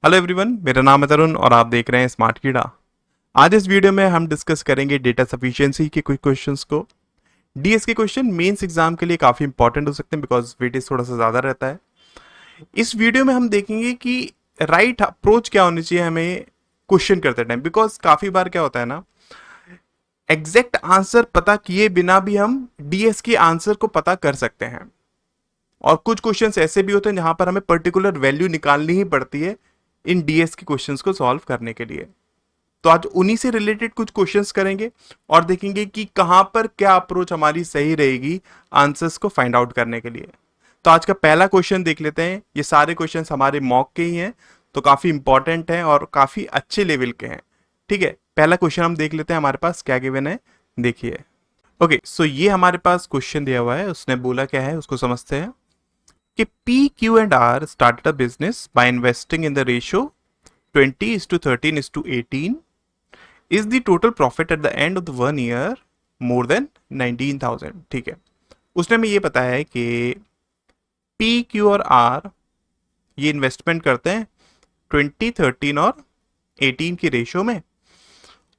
Hello everyone, मेरा नाम है तरुण और आप देख रहे हैं स्मार्ट कीड़ा। आज इस वीडियो में हम डिस्कस करेंगे डेटा सफिशिएंसी के कुछ क्वेश्चंस को। डीएस के क्वेश्चन मेंस एग्जाम के लिए काफी इंपॉर्टेंट हो सकते हैं बिकॉज वेटेज थोड़ा सा ज्यादा रहता है। इस वीडियो में हम देखेंगे कि राइट अप्रोच क्या होनी चाहिए हमें क्वेश्चन करते टाइम, बिकॉज काफी बार क्या होता है ना, एग्जैक्ट आंसर पता किए बिना भी हम डीएस के आंसर को पता कर सकते हैं। और कुछ क्वेश्चंस ऐसे भी होते हैं जहां पर हमें पर्टिकुलर वैल्यू निकालनी ही पड़ती है इन डीएस के क्वेश्चंस को सॉल्व करने के लिए। तो आज उन्हीं से रिलेटेड कुछ क्वेश्चंस करेंगे और देखेंगे कि कहां पर क्या अप्रोच हमारी सही रहेगी आंसर्स को फाइंड आउट करने के लिए। तो आज का पहला क्वेश्चन देख लेते हैं। ये सारे क्वेश्चंस हमारे मॉक के ही हैं, तो काफी इंपॉर्टेंट हैं और काफी अच्छे लेवल के हैं। ठीक है, पहला क्वेश्चन हम देख लेते हैं हमारे पास क्या गिवन है। देखिए, ओके सो ये हमारे पास क्वेश्चन दिया हुआ है, उसने बोला क्या है उसको समझते हैं कि P, Q and R started a business by investing in the ratio 20:13:18. Is the total profit at the end of the 1 year more than 19,000? ठीक है, उसने हमें ये बताया है कि P, Q और R ये इन्वेस्टमेंट करते हैं 20, 13 और 18 की रेशियो में,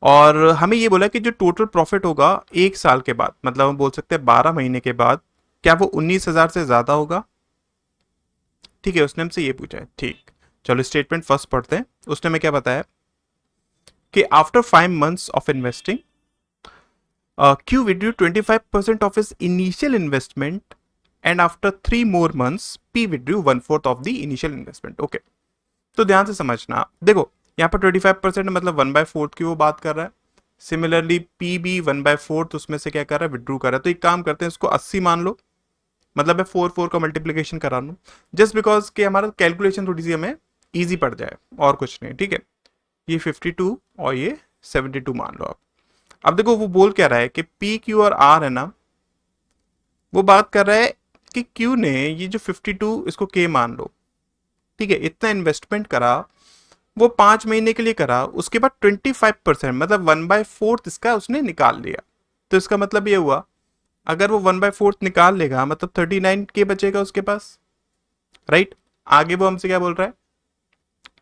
और हमें ये बोला कि जो टोटल प्रॉफिट होगा एक साल के बाद, मतलब हम बोल सकते हैं 12 महीने के बाद, क्या वो 19,000 से ज्यादा होगा। ठीक है, उसने हमसे ये पूछा है। ठीक, चलो स्टेटमेंट फर्स्ट पढ़ते हैं। उसने हमें क्या बताया कि after 5 months of investing Q withdrew 25% of his initial investment and after 3 more months P withdrew 1/4 of the initial investment. Okay, तो ध्यान से समझना, देखो यहाँ पर 25% मतलब 1/4 की वो बात कर रहा है। सिमिलरली P भी 1/4 उसमें से क्या कर रहा है, विड्रू कर रहा है। तो एक काम करते हैं, इसको 80 मान लो, मतलब मैं 4 का मल्टीप्लीकेशन करा लूँ, जस्ट बिकॉज कि हमारा कैलकुलेशन थोड़ी सी हमें ईजी पड़ जाए, और कुछ नहीं। ठीक है, ये 52 और ये 72 मान लो आप। अब देखो वो बोल क्या रहा है कि पी क्यू और आर है ना, वो बात कर रहा है कि क्यू ने ये जो 52 इसको के मान लो, ठीक है, इतना इन्वेस्टमेंट करा, वो 5 महीने के लिए करा, उसके बाद 25% मतलब 1/4 इसका उसने निकाल लिया। तो इसका मतलब ये हुआ, अगर वो 1/4 निकाल लेगा मतलब 39 के बचेगा उसके पास, राइट। आगे वो हमसे क्या बोल रहा है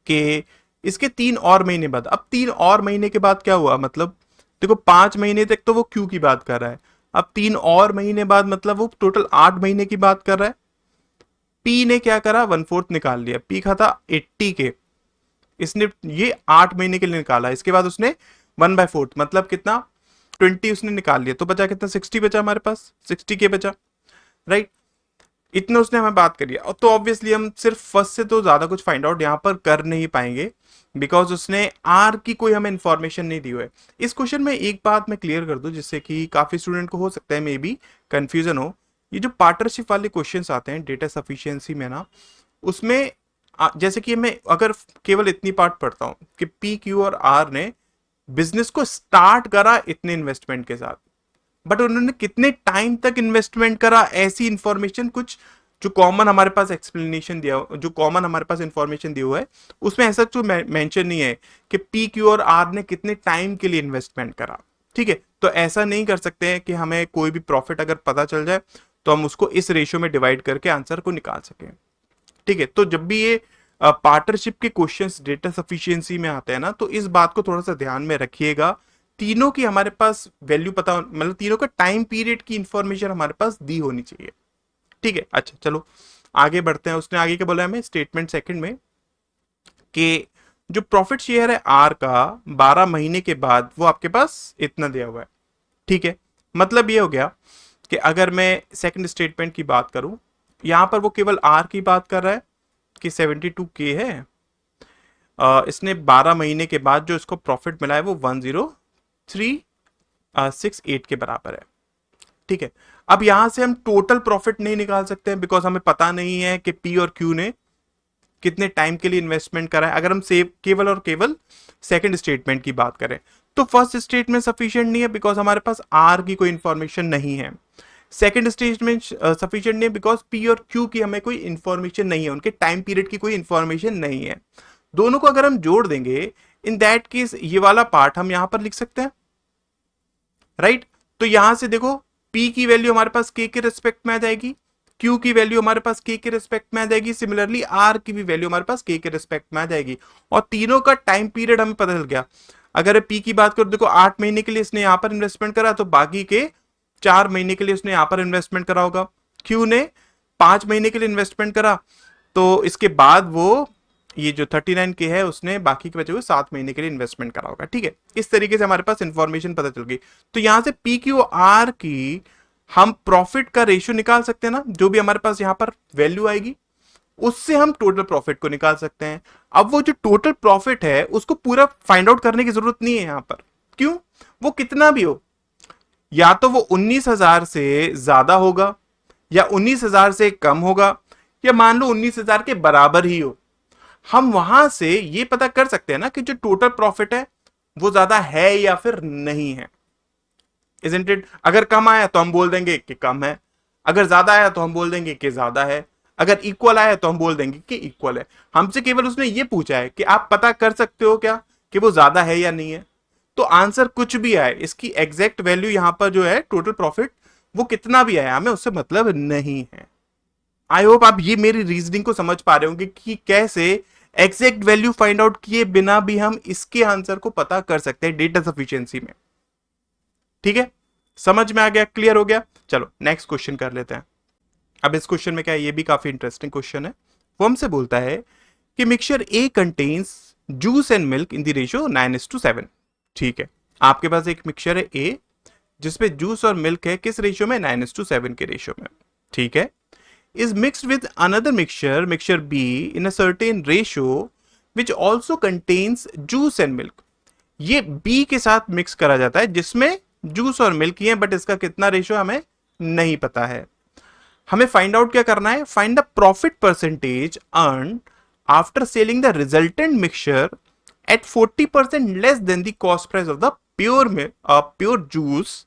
कि इसके 3 और महीने बाद, अब 3 और महीने के बाद क्या हुआ, मतलब देखो 5 महीने तक तो वो क्यू की बात कर रहा है, अब 3 और महीने बाद मतलब वो टोटल 8 महीने की बात कर रहा है। पी ने क्या करा, 1/4 निकाल लिया, पी का था 80 के, इसने ये 8 महीने के लिए निकाला, इसके बाद उसने 1/4 मतलब कितना 20 उसने निकाल लिया, तो बचा कितना 60 बचा हमारे पास, 60 के बचा, राइट। इतना उसने हमें बात करी है, और तो ऑब्वियसली हम सिर्फ फर्स्ट से तो ज्यादा कुछ फाइंड आउट यहाँ पर कर नहीं पाएंगे बिकॉज उसने आर की कोई हमें इंफॉर्मेशन नहीं दी हुई है। इस क्वेश्चन में एक बात मैं क्लियर कर दूं जिससे कि काफी स्टूडेंट को हो सकता है मे बी कंफ्यूजन हो। ये जो पार्टनरशिप वाले क्वेश्चंस आते हैं डेटा सफिशिएंसी में ना, उसमें जैसे कि मैं अगर केवल इतनी पार्ट पढ़ता हूं कि पी क्यू और आर ने बिजनेस को स्टार्ट करा इतने इन्वेस्टमेंट के साथ, बट उन्होंने कितने टाइम तक इन्वेस्टमेंट करा ऐसी इंफॉर्मेशन कुछ जो कॉमन हमारे पास एक्सप्लेनेशन दिया, जो कॉमन हमारे पास इंफॉर्मेशन दिया हुआ है उसमें ऐसा जो मेंशन नहीं है कि पी क्यू और आर ने कितने टाइम के लिए इन्वेस्टमेंट करा। ठीक है, तो ऐसा नहीं कर सकते हैं कि हमें कोई भी प्रॉफिट अगर पता चल जाए तो हम उसको इस रेशियो में डिवाइड करके आंसर को निकाल सकें। ठीक है, तो जब भी ये पार्टनरशिप के क्वेश्चंस डेटा सफिशिएंसी में आते हैं ना, तो इस बात को थोड़ा सा ध्यान में रखिएगा। तीनों की हमारे पास वैल्यू पता, मतलब तीनों का टाइम पीरियड की इंफॉर्मेशन हमारे पास दी होनी चाहिए। ठीक है, अच्छा चलो आगे बढ़ते हैं। उसने आगे क्या बोला हमें स्टेटमेंट सेकंड में कि जो प्रॉफिट शेयर है आर का 12 महीने के बाद वो आपके पास इतना दिया हुआ है। ठीक है, मतलब ये हो गया कि अगर मैं सेकंड स्टेटमेंट की बात करूं, यहां पर वो केवल आर की बात कर रहा है कि 72 के है। इसने 12 महीने के बाद जो इसको प्रॉफिट मिला है वो 10368 के बराबर है। ठीक है, अब यहां से हम टोटल प्रॉफिट नहीं निकाल सकते हैं बिकॉज हमें पता नहीं है कि पी और क्यू ने कितने टाइम के लिए इन्वेस्टमेंट करा है। अगर हम सेव केवल और केवल सेकंड स्टेटमेंट की बात करें तो फर्स्ट स्टेटमेंट सफिशिएंट नहीं है बिकॉज हमारे पास आर की कोई इंफॉर्मेशन नहीं है। सेकंड स्टेटमेंट सफिशिएंट नहीं है बिकॉज पी और क्यू की हमें कोई इंफॉर्मेशन नहीं है, उनके टाइम पीरियड की कोई इंफॉर्मेशन नहीं है। दोनों को अगर हम जोड़ देंगे इन दैट केस ये वाला पार्ट हम यहां पर लिख सकते हैं, राइट। तो यहां से देखो पी की वैल्यू हमारे पास के रिस्पेक्ट में आ जाएगी, Q की वैल्यू हमारे पास K के रिस्पेक्ट में आ जाएगी, सिमिलरली R की भी वैल्यू हमारे पास K के रिस्पेक्ट में आ जाएगी, और तीनों का टाइम पीरियड हमें पता चल गया। अगर P की बात करो, देखो 8 महीने के लिए इसने यहां पर इन्वेस्टमेंट करा, तो बाकी के 4 महीने के लिए उसने यहां पर इन्वेस्टमेंट करा होगा। Q ने 5 महीने के लिए इन्वेस्टमेंट करा, तो इसके बाद वो ये जो 39K है उसने बाकी के बचे हुए 7 महीने के लिए इन्वेस्टमेंट करा होगा। ठीक है, इस तरीके से हमारे पास इंफॉर्मेशन पता चल गई। तो यहां से पी क्यू आर की हम प्रॉफिट का रेशियो निकाल सकते हैं ना, जो भी हमारे पास यहां पर वैल्यू आएगी उससे हम टोटल प्रॉफिट को निकाल सकते हैं। अब वो जो टोटल प्रॉफिट है उसको पूरा फाइंड आउट करने की जरूरत नहीं है यहां पर। क्यों? वो कितना भी हो, या तो वो 19,000 से ज्यादा होगा, या 19,000 से कम होगा, या मान लो 19,000 के बराबर ही हो। हम वहां से ये पता कर सकते हैं ना कि जो टोटल प्रॉफिट है वो ज्यादा है या फिर नहीं है। Isn't it? अगर कम आया तो हम बोल देंगे कि कम है, अगर ज्यादा आया तो हम बोल देंगे कि ज्यादा है, अगर इक्वल आया तो हम बोल देंगे कि इक्वल है। हमसे केवल उसने ये पूछा है कि आप पता कर सकते हो क्या कि वो ज्यादा है या नहीं है। तो आंसर कुछ भी आए, इसकी एग्जैक्ट वैल्यू यहां पर जो है टोटल प्रॉफिट वो कितना भी आया हमें उससे मतलब नहीं है। आई होप आप ये मेरी रीजनिंग को समझ पा रहे होंगे कि कैसे एग्जैक्ट वैल्यू फाइंड आउट किए बिना भी हम इसके आंसर को पता कर सकते हैं डेटा सफिशिएंसी में। ठीक है, समझ में आ गया, क्लियर हो गया। चलो नेक्स्ट क्वेश्चन कर लेते हैं। अब इस क्वेश्चन में क्या है, ये भी काफी इंटरेस्टिंग क्वेश्चन है। वो हमसे बोलता है कि mixture A contains juice and milk in the ratio 9:7। ठीक है, आपके पास एक मिक्सचर है ए जिसपे जूस और मिल्क है, किस रेशियो में? 9:7 के रेशियो में। ठीक है, is mixed with another mixture B in a certain ratio which also contains juice and milk। ये B के साथ मिक्स करा जाता है जिसमें जूस और मिल्क ही है, बट इसका कितना रेशियो हमें नहीं पता है। हमें फाइंड आउट क्या करना है? Find the profit percentage earn after selling the resultant mixture at 40% less than the cost price of the pure juice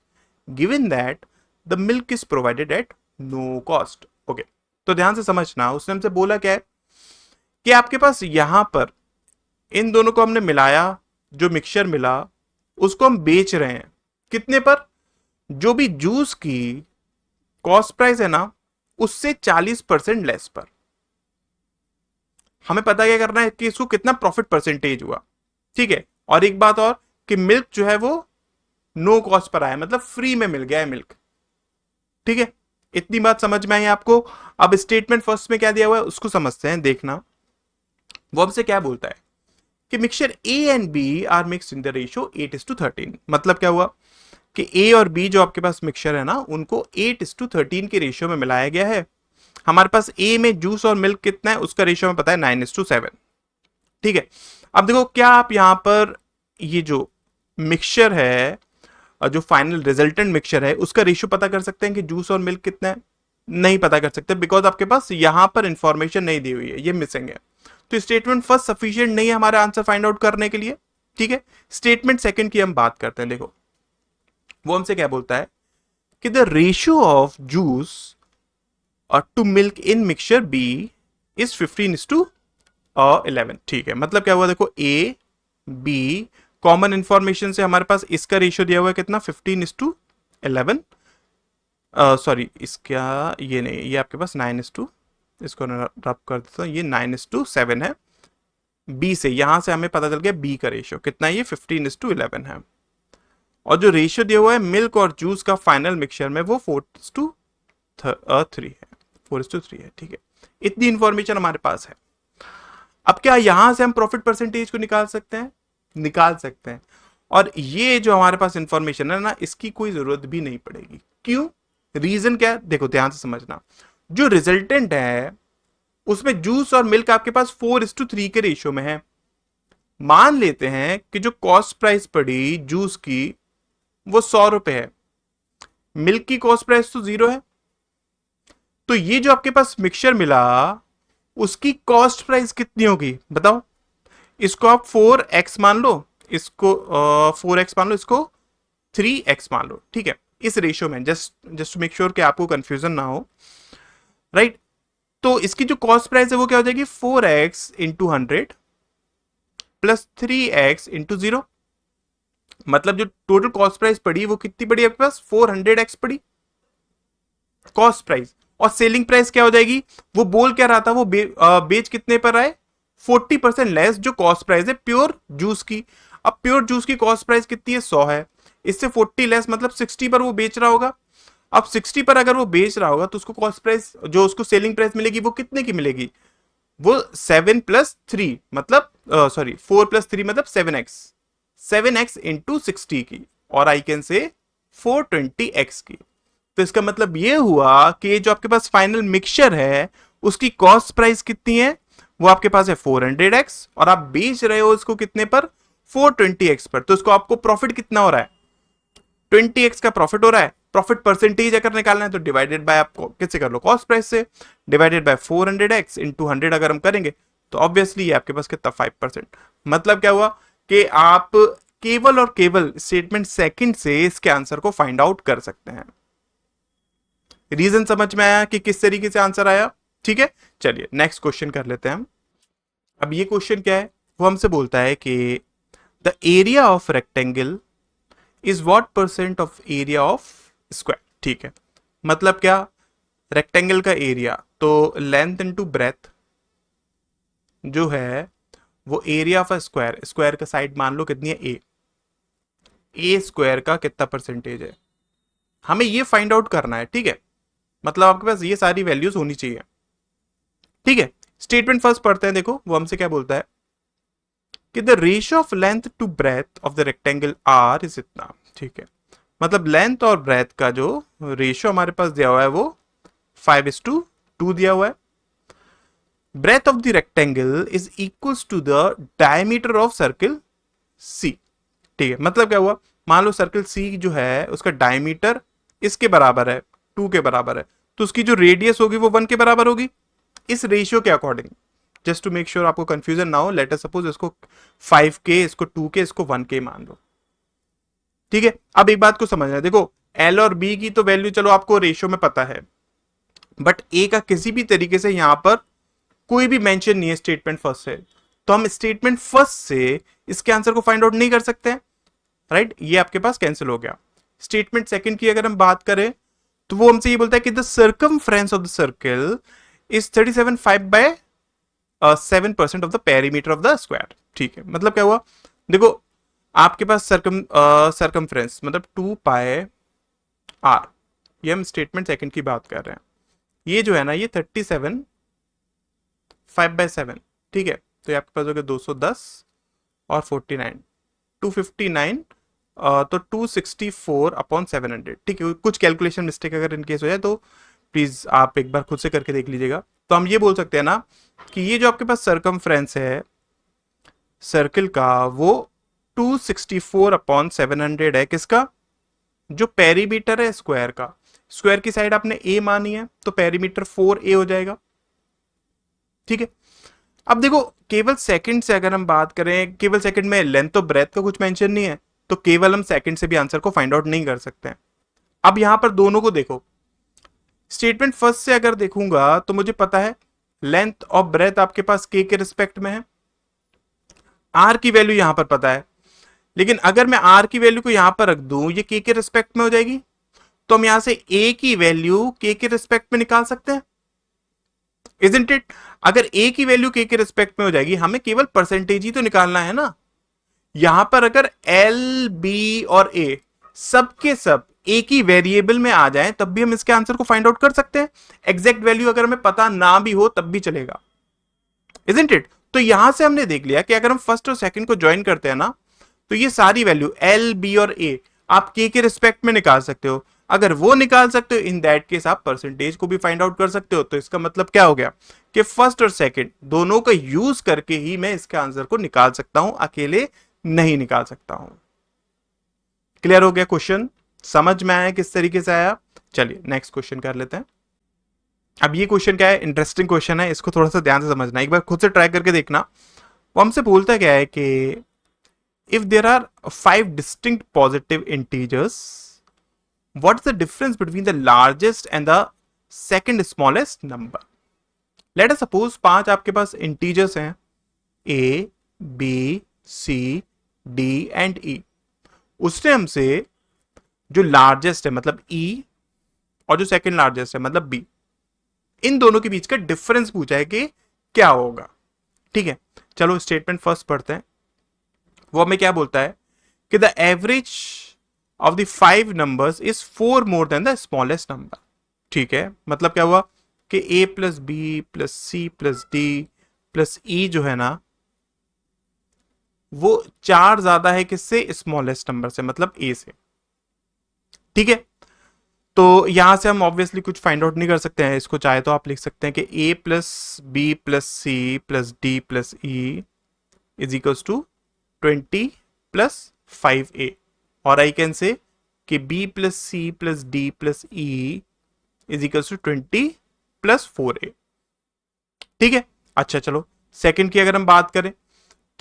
given that the milk is provided at no cost. Okay, तो ध्यान से समझना, उसने हमसे बोला क्या है कि आपके पास यहां पर इन दोनों को हमने मिलाया, जो मिक्सचर मिला उसको हम बेच रहे हैं कितने पर? जो भी जूस की कॉस्ट प्राइस है ना उससे 40% लेस पर। हमें पता क्या करना है कि इसको कितना प्रॉफिट परसेंटेज हुआ। ठीक है, और एक बात और कि मिल्क जो है वो नो कॉस्ट पर आया, मतलब फ्री में मिल गया है मिल्क। ठीक है, इतनी बात समझ में आई आपको। अब स्टेटमेंट फर्स्ट में क्या दिया हुआ है उसको समझते हैं, देखना। वो हमसे क्या बोलता है कि mixture A and B are mix in the ratio 8:13। मतलब क्या हुआ कि ए और बी जो आपके पास मिक्सचर है ना उनको 8:13 के रेशियो में मिलाया गया है। हमारे पास ए में जूस और मिल्क कितना है उसका रेशियो हमें पता है 9:7। ठीक है, अब देखो क्या आप यहां पर ये जो मिक्सचर है और जो फाइनल रिजल्टेंट मिक्सचर है उसका रेशियो पता कर सकते हैं कि जूस और मिल्क कितना है? नहीं पता कर सकते, बिकॉज आपके पास यहां पर इंफॉर्मेशन नहीं दी हुई है, ये मिसिंग है। तो स्टेटमेंट फर्स्ट सफिशिएंट नहीं है हमारा आंसर फाइंड आउट करने के लिए। ठीक है, स्टेटमेंट सेकंड की हम बात करते हैं। देखो वो हमसे क्या बोलता है कि the ratio of juice to milk in mixture B is 15:11। ठीक है, मतलब क्या हुआ, देखो ए बी कॉमन इंफॉर्मेशन से हमारे पास इसका रेशियो दिया हुआ है कितना? 15:11। सॉरी, इसका ये नहीं, ये आपके पास 9:, इसको रब कर देता हूँ, ये 9:7 है। बी से यहां से हमें पता चल गया बी का रेशियो कितना है, ये 15:11 है। और जो रेशियो दिया हुआ है मिल्क और जूस का फाइनल मिक्सचर में वो 4:3 है, 4:3 है। ठीक है, इतनी इंफॉर्मेशन हमारे पास है। अब क्या यहां से हम प्रॉफिट परसेंटेज को निकाल सकते हैं? निकाल सकते हैं। और ये जो हमारे पास इंफॉर्मेशन है ना इसकी कोई जरूरत भी नहीं पड़ेगी। क्यों? रीजन क्या है? देखो ध्यान से समझना, जो रिजल्टेंट है उसमें जूस और मिल्क आपके पास 4:3 के रेशियो में है। मान लेते हैं कि जो कॉस्ट प्राइस पड़ी जूस की वो 100 रुपए है, मिल्क की कॉस्ट प्राइस तो 0 है। तो ये जो आपके पास मिक्सचर मिला उसकी कॉस्ट प्राइस कितनी होगी बताओ? इसको आप 4x मान लो, इसको 4x मान लो, इसको 3x मान लो। ठीक है, इस रेशियो में, जस्ट टू मेक श्योर कि आपको कंफ्यूजन ना हो, राइट। तो इसकी जो कॉस्ट प्राइस है वो क्या हो जाएगी? 4x into 100 plus 3x into 0। मतलब जो टोटल कॉस्ट प्राइस पड़ी वो कितनी पड़ी आपके पास? 400x पड़ी कॉस्ट प्राइस। और सेलिंग प्राइस क्या हो जाएगी, वो बोल क्या रहा था, वो बेच कितने पर आए, 40% लेस जो कॉस्ट प्राइस है प्योर जूस की। अब प्योर जूस की कॉस्ट प्राइस कितनी है, 100 है, इससे 40 लेस मतलब 60 पर वो बेच रहा होगा। अब 60 पर अगर वो बेच रहा होगा तो उसको कॉस्ट प्राइस जो उसको सेलिंग प्राइस मिलेगी वो कितने की मिलेगी, वो 7+3 मतलब सॉरी 4+3 मतलब 7x इंटू 60 की, और आई कैन से 420x की। तो इसका मतलब ये हुआ कि जो आपके पास फाइनल मिक्सचर है उसकी कॉस्ट प्राइस कितनी है, वो आपके पास है 400x, और आप बेच रहे हो इसको कितने पर, 420x पर। तो इसको आपको प्रॉफिट कितना हो रहा है, 20x का प्रॉफिट हो रहा है। प्रॉफिट परसेंटेज अगर निकालना है तो डिवाइडेड बाय आपको किससे कर लो, कॉस्ट प्राइस से, डिवाइडेड बाय 400x इंटू 100 अगर हम करेंगे तो ऑब्वियसली ये आपके पास कितना 5%। मतलब क्या हुआ कि आप केवल और केवल स्टेटमेंट सेकंड से इसके आंसर को फाइंड आउट कर सकते हैं। रीजन समझ में आया कि किस तरीके से आंसर आया, ठीक है। चलिए नेक्स्ट क्वेश्चन कर लेते हैं हम। अब ये क्वेश्चन क्या है, वो हमसे बोलता है कि the area of rectangle is what percent of area of square, ठीक है। मतलब क्या, रेक्टेंगल का एरिया तो लेंथ इनटू ब्रेथ जो है वो area of a square, square का साइड मान लो कितनी है, ए स्क्वायर का कितना परसेंटेज है, हमें ये फाइंड आउट करना है, ठीक है। मतलब आपके पास ये सारी वैल्यूज होनी चाहिए, ठीक है। स्टेटमेंट फर्स्ट पढ़ते हैं, देखो वो हमसे क्या बोलता है कि the ratio of length to breadth of the rectangle are is इतना, ठीक है। मतलब लेंथ और ब्रेथ का जो रेशियो हमारे पास दिया हुआ है वो 5:2 दिया हुआ है। Breadth of the rectangle is equals to the diameter of circle C, ठीक है। मतलब क्या हुआ, मान लो सर्किल सी जो है उसका डायमीटर इसके बराबर है, 2 के बराबर है, तो उसकी जो रेडियस होगी वो 1 के बराबर होगी इस रेशियो के according. Just to make sure आपको कंफ्यूजन ना हो, लेट अस सपोज इसको 5K, इसको 2K, इसको 1K मान लो, ठीक है। अब एक बात को समझना है, देखो एल और बी की तो वैल्यू चलो आपको रेशियो में पता है, बट ए का किसी भी तरीके से यहां पर कोई भी मेंशन नहीं है स्टेटमेंट फर्स्ट से, तो हम स्टेटमेंट फर्स्ट से इसके आंसर को फाइंड आउट नहीं कर सकते हैं, राइट। ये आपके पास कैंसिल हो गया। स्टेटमेंट सेकंड की अगर हम बात करें तो वो हमसे ये बोलता है कि the circumference of the circle is 37.5 of the perimeter of the square, ठीक है। मतलब क्या हुआ, देखो आपके पास सर्कमफ्रेंस मतलब 2πr, ये हम स्टेटमेंट सेकंड की बात कर रहे हैं, ये जो है ना ये 37 5/7, ठीक है। तो ये आपके पास हो गया 210 और 49 259, तो 264/700, ठीक है। कुछ कैलकुलेशन मिस्टेक अगर इनकेस हो जाए तो प्लीज आप एक बार खुद से करके देख लीजिएगा। तो हम ये बोल सकते हैं ना कि ये जो आपके पास सर्कमफ्रेंस है सर्किल का वो 264/700 है, किसका, जो पेरीमीटर है स्क्वायर का। स्क्वायर की साइड आपने ए मानी है तो पेरीमीटर 4A हो जाएगा, ठीक है। अब देखो केवल सेकंड से अगर हम बात करें, केवल सेकंड में लेंथ तो ब्रेथ का कुछ मेंशन नहीं है, तो केवल हम सेकंड से भी आंसर को फाइंड आउट नहीं कर सकते हैं। अब यहां पर दोनों को देखो, स्टेटमेंट फर्स्ट से अगर देखूंगा तो मुझे पता है लेंथ और ब्रेथ आपके पास के रिस्पेक्ट में है, आर की वैल्यू यहां पर पता है, लेकिन अगर मैं आर की वैल्यू को यहां पर रख दूं ये के रिस्पेक्ट में हो जाएगी, तो हम यहां से ए की वैल्यू के रिस्पेक्ट में निकाल सकते हैं, इजंट इट। अगर ए की वैल्यू के रिस्पेक्ट में हो जाएगी, हमें केवल परसेंटेज ही तो निकालना है ना। यहां पर अगर एल बी और ए सबके सब एक ही वेरिएबल में आ जाए तब भी हम इसके आंसर को फाइंड आउट कर सकते हैं। एग्जैक्ट वैल्यू अगर हमें पता ना भी हो तब भी चलेगा, इजंट इट। तो यहां से हमने देख लिया कि अगर हम फर्स्ट और सेकंड को ज्वाइन करते हैं ना तो ये सारी वैल्यू एल बी और ए आप के रिस्पेक्ट में निकाल सकते हो। अगर वो निकाल सकते हो इन दैट केस आप परसेंटेज को भी फाइंड आउट कर सकते हो। तो इसका मतलब क्या हो गया कि फर्स्ट और सेकंड दोनों का यूज करके ही मैं इसके आंसर को निकाल सकता हूं, अकेले नहीं निकाल सकता हूं। क्लियर हो गया क्वेश्चन, समझ में आया किस तरीके से आया। चलिए नेक्स्ट क्वेश्चन कर लेते हैं। अब ये क्वेश्चन क्या है, इंटरेस्टिंग क्वेश्चन है, इसको थोड़ा सा ध्यान से समझना, एक बार खुद से ट्राई करके देखना। वो हमसे बोलता क्या है कि if there are 5 distinct positive integers, what is the difference between the largest and the second smallest number? Let us suppose 5 आपके पास इंटीजर्स हैं a, b, c, d and e। उसने हमसे जो लार्जेस्ट है मतलब e और जो सेकंड लार्जेस्ट है मतलब b, इन दोनों के बीच का डिफरेंस पूछा है कि क्या होगा। ठीक है, चलो स्टेटमेंट फर्स्ट पढ़ते हैं। वो हमें क्या बोलता है कि the average of the 5 numbers is 4 more than the smallest number. ठीक है, मतलब क्या हुआ कि a plus B plus C plus D plus E जो है ना, वो 4 ज्यादा है किससे? स्मॉलेस्ट नंबर से, मतलब a से। ठीक है, तो यहां से हम ऑब्वियसली कुछ फाइंड आउट नहीं कर सकते हैं, इसको चाहे तो आप लिख सकते हैं कि a plus B plus C plus D plus E is equals to 20 plus 5a, और आई कैन से कि b plus C plus D plus E is equals to 20 plus 4a। ठीक है, अच्छा चलो सेकंड की अगर हम बात करें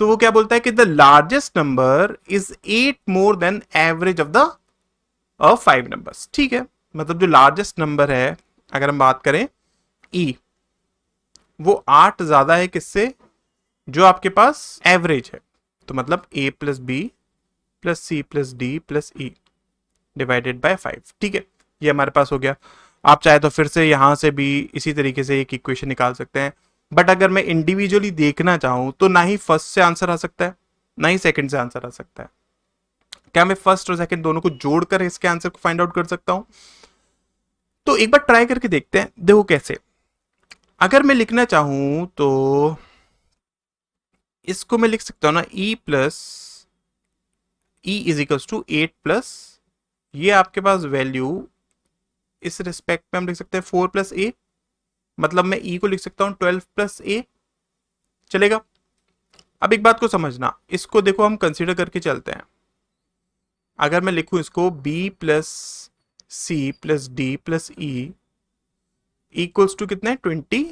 तो वो क्या बोलता है कि the largest number is 8 more than average of the 5 numbers. ठीक है, मतलब जो लार्जेस्ट नंबर है अगर हम बात करें e, वो 8 ज्यादा है किससे? जो आपके पास एवरेज है, तो मतलब a plus B plus C plus D plus E divided by 5। ठीक है, ये हमारे पास हो गया। आप चाहे तो फिर से यहां से भी इसी तरीके से एक इक्वेशन निकाल सकते हैं, बट अगर मैं इंडिविजुअली देखना चाहूं तो ना ही फर्स्ट से आंसर आ सकता है ना ही सेकंड से आंसर आ सकता है। क्या मैं फर्स्ट और सेकंड दोनों को जोड़कर इसके आंसर को फाइंड आउट कर सकता हूं? तो एक बार ट्राई करके देखते हैं, देखो कैसे। अगर मैं लिखना चाहूं तो इसको मैं लिख सकता हूं ना, e plus E is equals to 8 plus, ये आपके पास वैल्यू इस रिस्पेक्ट में हम लिख सकते हैं 4 प्लस ए, मतलब मैं e को लिख सकता हूं 12 प्लस ए, चलेगा? अब एक बात को समझना, इसको देखो हम कंसीडर करके चलते हैं। अगर मैं लिखूं इसको b plus C plus D plus E equals to कितना है? 20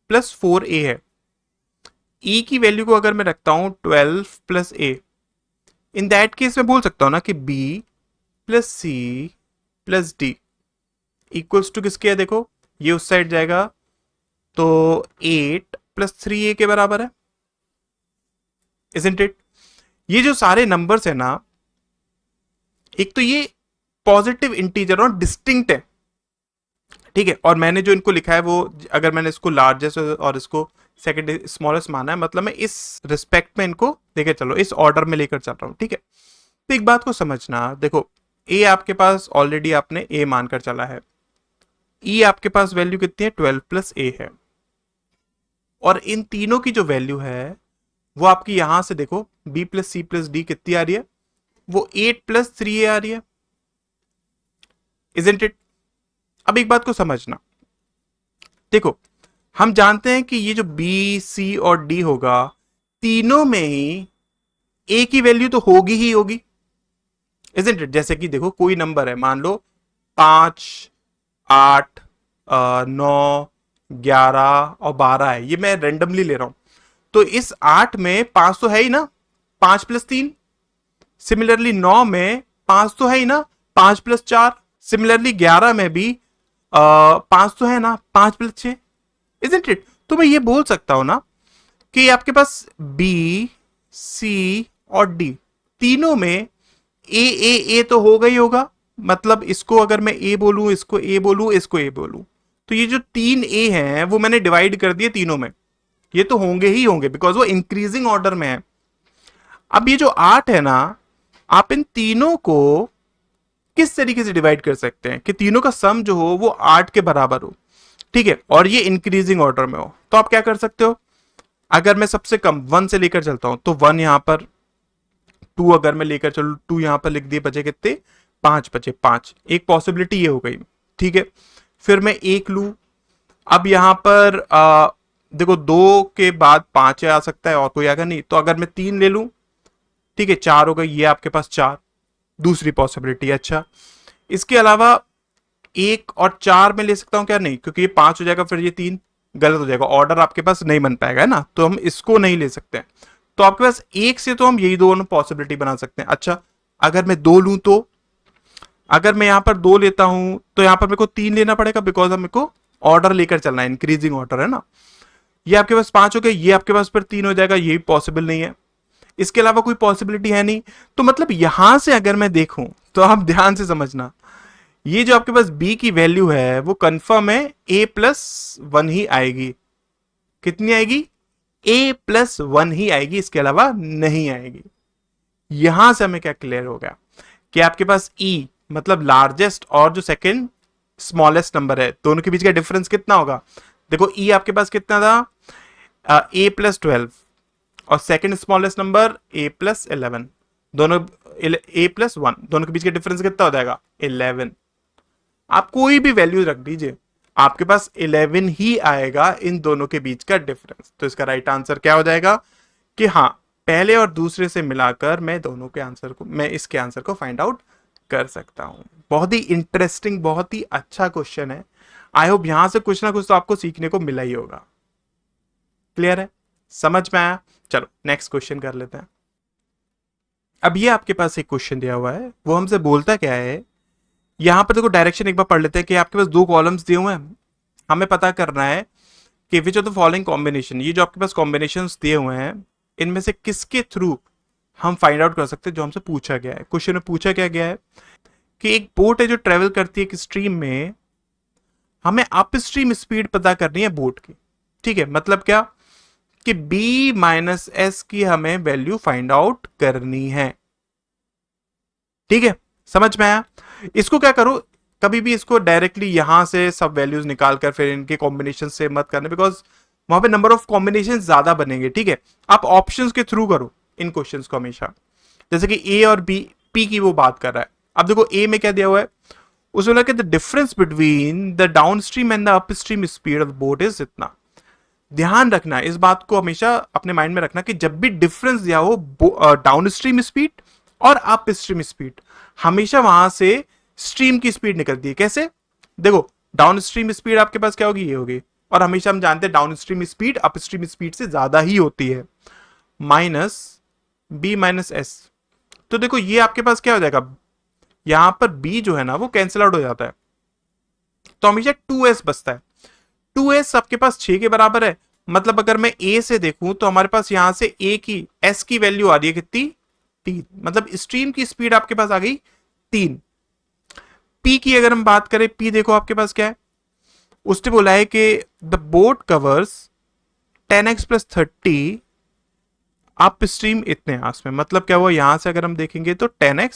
प्लस 4a है। e की वैल्यू को अगर मैं रखता हूं 12 plus a, in that case मैं बोल सकता हूं ना कि b plus C plus D equals to किसके है? देखो ये उस साइड जाएगा तो 8 प्लस 3a के बराबर है, इजंट इट? ये जो सारे नंबर्स है ना, एक तो ये पॉजिटिव इंटीजर और डिस्टिंक्ट है। ठीक है, और मैंने जो इनको लिखा है वो, अगर मैंने इसको लार्जेस्ट और इसको सेकंड स्मॉलेस्ट माना है, मतलब मैं इस रिस्पेक्ट में इनको लेकर चलो, इस ऑर्डर में लेकर चल रहा हूं। ठीक है, तो एक बात को समझना, देखो ए आपके पास ऑलरेडी आपने ए मानकर चला है, ई आपके पास वैल्यू कितनी है? 12 प्लस ए है, और इन तीनों की जो वैल्यू है वो आपकी यहां से देखो b plus C plus D कितनी आ रही है? वो 8 प्लस 3a आ रही है, इजंट इट? अब एक बात को समझना, देखो हम जानते हैं कि ये जो b c और d होगा, तीनों में ही a की वैल्यू तो होगी ही होगी, इजंट इट? जैसे कि देखो कोई नंबर है, मान लो 5, 8, 9, 11 और 12 है, ये मैं रेंडमली ले रहा हूं, तो इस 8 में 5 तो है ही ना, 5 प्लस 3। सिमिलरली 9 में 5 तो है ही ना, 5 प्लस 4। सिमिलरली 11 में भी 5 तो है ना, 5 प्लस 6, इजंट इट? तो मैं ये बोल सकता हूं ना कि आपके पास B, C और D तीनों में ए तो होगा ही होगा, मतलब इसको अगर मैं ए बोलूं, इसको ए बोलूं, इसको ए बोलूं, तो ये जो 3 ए हैं वो मैंने डिवाइड कर दिए तीनों में, ये तो होंगे ही होंगे बिकॉज वो इंक्रीजिंग ऑर्डर में है। अब ये जो 8 है ना, आप इन तीनों को किस तरीके से डिवाइड कर सकते हैं कि तीनों का सम जो हो वो 8 के बराबर हो, ठीक है, और ये इंक्रीजिंग ऑर्डर में हो। तो आप क्या कर सकते हो, अगर मैं सबसे कम 1 से लेकर चलता हूं तो 1 यहां पर, 2 अगर मैं लेकर चलूं 2 यहां पर लिख दिए, बचे कितने? 5 बचे, 5। एक पॉसिबिलिटी ये हो गई, ठीक है। फिर मैं 1 लू, अब यहां पर देखो 2 के बाद 5 आ सकता है और कोई आएगा नहीं, तो अगर मैं 3 ले लूं, ठीक है, 4 हो गई, ये आपके पास 4, दूसरी पॉसिबिलिटी। अच्छा, इसके अलावा 1 और 4 में ले सकता हूं क्या? नहीं, क्योंकि ये 5 हो जाएगा, फिर ये 3 गलत हो जाएगा, ऑर्डर आपके पास नहीं बन पाएगा, है ना, तो हम इसको नहीं ले सकते हैं। तो आपके पास 1 से तो हम यही दोनों पॉसिबिलिटी बना सकते हैं। अच्छा, अगर मैं 2 लूं तो, अगर मैं यहां पर 2 लेता हूं तो यहां पर मेरे को 3 लेना पड़ेगा बिकॉज मेरे को ऑर्डर लेकर चलना है, इंक्रीजिंग ऑर्डर, है ना। ये आपके पास 5 हो गया, ये आपके पास फिर 3 हो जाएगा, ये पॉसिबल नहीं है, इसके अलावा कोई पॉसिबिलिटी है नहीं। तो मतलब यहां से अगर मैं देखूं तो आप ध्यान से समझना ये जो आपके पास b की वैल्यू है वो कंफर्म है a+1 ही आएगी। कितनी आएगी? a+1 ही आएगी, इसके अलावा नहीं आएगी। यहां से हमें क्या क्लियर हो गया कि आपके पास e मतलब लार्जेस्ट और जो सेकंड स्मॉलेस्ट नंबर है, दोनों के बीच का डिफरेंस कितना होगा? देखो e आपके पास कितना था? a+12 और सेकंड स्मॉलेस्ट नंबर a+11, दोनों a+1, दोनों के बीच का डिफरेंस कितना हो जाएगा? 11। आप कोई भी वैल्यू रख दीजिए, आपके पास 11 ही आएगा इन दोनों के बीच का डिफरेंस। तो इसका राइट आंसर क्या हो जाएगा कि हाँ, पहले और दूसरे से मिलाकर मैं इसके आंसर को फाइंड आउट कर सकता हूं। बहुत ही इंटरेस्टिंग, बहुत ही अच्छा क्वेश्चन है। आई होप यहां से कुछ ना कुछ तो आपको सीखने को मिला ही होगा। क्लियर है? समझ में आया? चलो नेक्स्ट क्वेश्चन कर लेते हैं। अब ये आपके पास एक क्वेश्चन दिया हुआ है, वो हमसे बोलता क्या है, यहां पर देखो डायरेक्शन एक बार पढ़ लेते हैं कि आपके पास दो कॉलम्स दिए हुए हैं, हमें पता करना है कि which of the following combination, ये जो आपके पास कॉम्बिनेशन दिए हुए हैं इनमें से किसके थ्रू हम फाइंड आउट कर सकते हैं जो हमसे पूछा गया है। क्वेश्चन में पूछा क्या गया है कि एक बोट है जो ट्रेवल करती है एक स्ट्रीम में, हमें अप स्ट्रीम स्पीड पता करनी है बोट की। ठीक है, मतलब क्या कि b-s की हमें वैल्यू फाइंड आउट करनी है। ठीक है, समझ में आया? इसको क्या करो, कभी भी इसको डायरेक्टली यहां से सब वैल्यूज निकाल कर फिर इनके कॉम्बिनेशन से मत करना, बिकॉज वहां पे नंबर ऑफ कॉम्बिनेशन ज्यादा बनेंगे। ठीक है, आप ऑप्शंस के थ्रू करो इन क्वेश्चंस को हमेशा। जैसे कि ए और बी, पी की वो बात कर रहा है। अब देखो ए में क्या दिया हुआ है, उसमें लगा the difference between the down stream and the up stream speed of the boat is इतना। ध्यान रखना, इस बात को हमेशा अपने माइंड में रखना कि जब भी डिफरेंस दिया हो डाउन स्ट्रीम स्पीड और अप स्ट्रीम स्पीड, हमेशा वहां से स्ट्रीम की स्पीड निकलती है। कैसे? देखो, डाउन स्ट्रीम स्पीड आपके पास क्या होगी? ये होगी, और हमेशा हम जानते हैं down stream speed up stream speed से ज्यादा ही होती है। माइनस b-s, तो देखो ये आपके पास क्या हो जाएगा, यहां पर b जो है ना वो कैंसिल आउट हो जाता है, तो हमेशा 2s बचता है। 2s आपके पास 6 के बराबर है, मतलब अगर मैं a से देखूं तो हमारे पास यहां से a की s की वैल्यू आ रही है कितनी? 3, मतलब स्ट्रीम की स्पीड आपके पास आ गई 3। p की अगर हम बात करें, p देखो आपके पास क्या है, उसने बोला है कि the boat covers 10x + 30 up stream इतने आस में। मतलब क्या हुआ, यहां से अगर हम देखेंगे तो 10x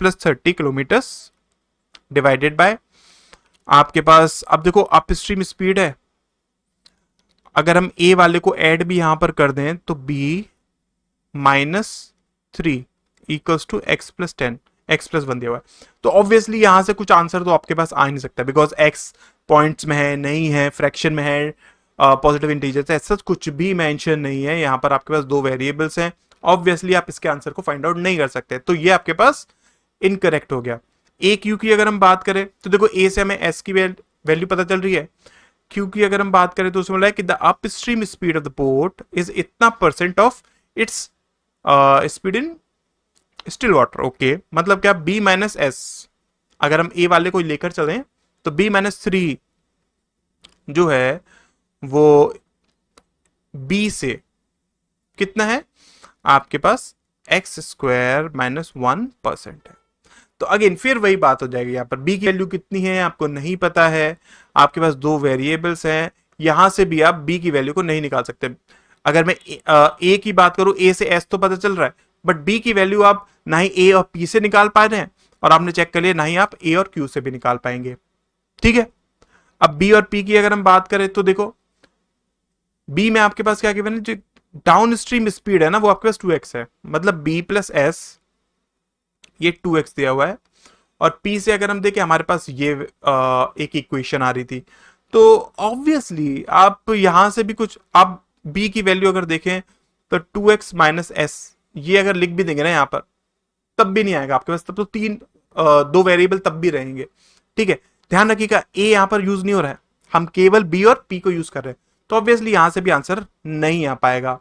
+ 30 किलोमीटर डिवाइडेड बाय आपके पास, अब देखो अप स्ट्रीम स्पीड है, अगर हम ए वाले को ऐड भी यहां पर कर दें तो b-3 equals to x + 10, x+1 दिया हुआ है। तो ऑब्वियसली यहां से कुछ आंसर तो आपके पास आ नहीं सकता, बिकॉज x पॉइंट्स में है, नहीं है, फ्रैक्शन में है, पॉजिटिव इंटीजर है, ऐसा कुछ भी मेंशन नहीं है। यहां पर आपके पास दो वेरिएबल्स हैं, ऑब्वियसली आप इसके आंसर को फाइंड आउट नहीं कर सकते, तो ये आपके पास इनकरेक्ट हो गया। ए क्यू की अगर हम बात करें तो देखो ए से हमें एस की वैल्यू पता चल रही है, क्यू की अगर हम बात करें तो उसमें बोला है कि the up stream speed of the boat is इतना % of its speed in still water. Okay, मतलब क्या b-s, अगर हम ए वाले को लेकर चलें तो b-3 जो है वो b से कितना है आपके पास x² - 1% है। तो अगेन फिर वही बात हो जाएगी, यहां पर b की वैल्यू कितनी है आपको नहीं पता है, आपके पास दो वेरिएबल्स हैं, यहां से भी आप b की वैल्यू को नहीं निकाल सकते। अगर मैं a की बात करूं, a से s तो पता चल रहा है, बट b की वैल्यू आप ना ही a और p से निकाल पा रहे हैं, और आपने चेक कर लिया ना ही आप a और q से भी निकाल पाएंगे। ठीक है, अब b और p की अगर हम बात करें तो देखो b में आपके पास क्या गिवन है, जो डाउन स्ट्रीम स्पीड है ना वो आपके पास 2x है, मतलब b + s ये 2x दिया हुआ है, और p से अगर हम देखें हमारे पास ये एक इक्वेशन आ रही थी, तो ऑब्वियसली आप यहां से भी कुछ, आप b की वैल्यू अगर देखें तो 2x - s ये अगर लिख भी देंगे ना यहां पर, तब भी नहीं आएगा आपके पास, तब तो दो वेरिएबल तब भी रहेंगे। ठीक है, ध्यान रखिएगा a यहां पर यूज नहीं हो रहा है, हम केवल b और p को यूज कर रहे हैं, तो ऑब्वियसली यहां से भी आंसर नहीं आ पाएगा।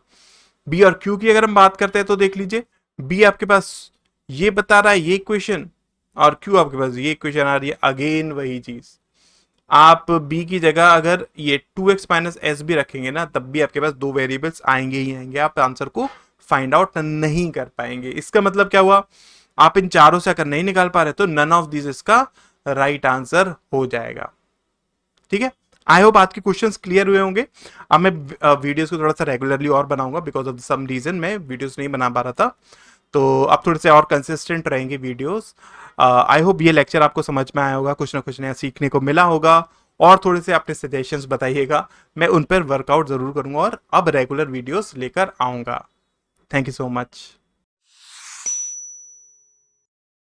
b और q की अगर हम बात करते हैं तो देख लीजिए, b आपके पास ये बता रहा है ये इक्वेशन, और q आपके पास ये इक्वेशन आ रही है, अगेन वही चीज। आप b की जगह अगर ये 2x - s भी रखेंगे ना, तब भी आपके पास दो वेरिएबल्स आएंगे ही आएंगे, आप आंसर को फाइंड आउट नहीं कर पाएंगे। इसका मतलब क्या हुआ, आप इन चारों से अगर नहीं निकाल पा रहे तो नन ऑफ दिस इसका राइट आंसर हो जाएगा। ठीक है, आई होप आज के क्वेश्चंस क्लियर हुए होंगे। अब मैं वीडियोस को थोड़ा सा रेगुलरली और बनाऊंगा, बिकॉज ऑफ सम रीजन मैं वीडियोस नहीं बना पा रहा था, तो अब थोड़े से और कंसिस्टेंट रहेंगे वीडियोस। आई होप ये लेक्चर आपको समझ में आया होगा, कुछ ना कुछ नया सीखने को मिला होगा, और थोड़े से अपने सजेशंस बताइएगा, मैं उन पर वर्कआउट जरूर करूंगा और अब रेगुलर वीडियोस लेकर आऊंगा। Thank you so much.